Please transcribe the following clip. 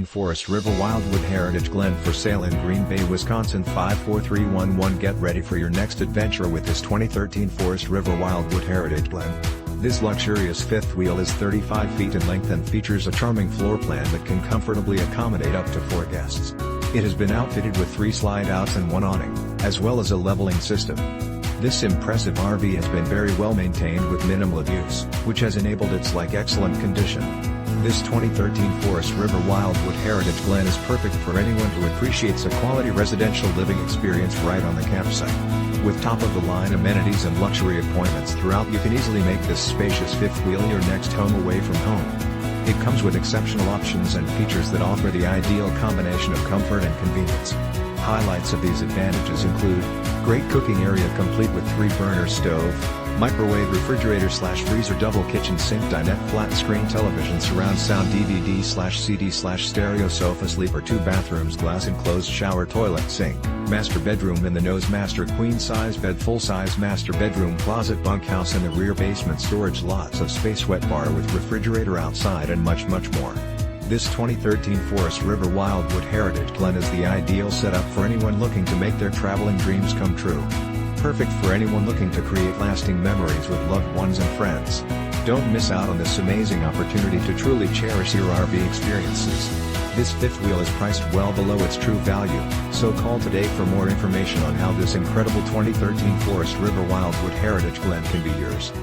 Forest River Wildwood Heritage Glen for sale in Green Bay, Wisconsin 54311. Get ready for your next adventure with this 2013 Forest River Wildwood Heritage Glen. This luxurious fifth wheel is 35 feet in length and features a charming floor plan that can comfortably accommodate up to 4 guests. It has been outfitted with 3 slide-outs and 1 awning, as well as a leveling system. This impressive RV has been very well maintained with minimal abuse, which has enabled its excellent condition. This 2013 Forest River Wildwood Heritage Glen is perfect for anyone who appreciates a quality residential living experience right on the campsite. With top-of-the-line amenities and luxury appointments throughout, you can easily make this spacious fifth wheel your next home away from home. It comes with exceptional options and features that offer the ideal combination of comfort and convenience. Highlights of these advantages include great cooking area complete with 3-burner stove, microwave, refrigerator/freezer, double kitchen sink, dinette, flat screen television, surround sound, DVD/CD/stereo, sofa, sleeper, 2 bathrooms, glass enclosed shower, toilet, sink, master bedroom in the nose, master queen size bed, full size master bedroom, closet, bunkhouse in the rear, basement storage, lots of space, wet bar with refrigerator outside, and much more. This 2013 Forest River Wildwood Heritage Glen is the ideal setup for anyone looking to make their traveling dreams come true. Perfect for anyone looking to create lasting memories with loved ones and friends. Don't miss out on this amazing opportunity to truly cherish your RV experiences. This fifth wheel is priced well below its true value, so call today for more information on how this incredible 2013 Forest River Wildwood Heritage Glen can be yours.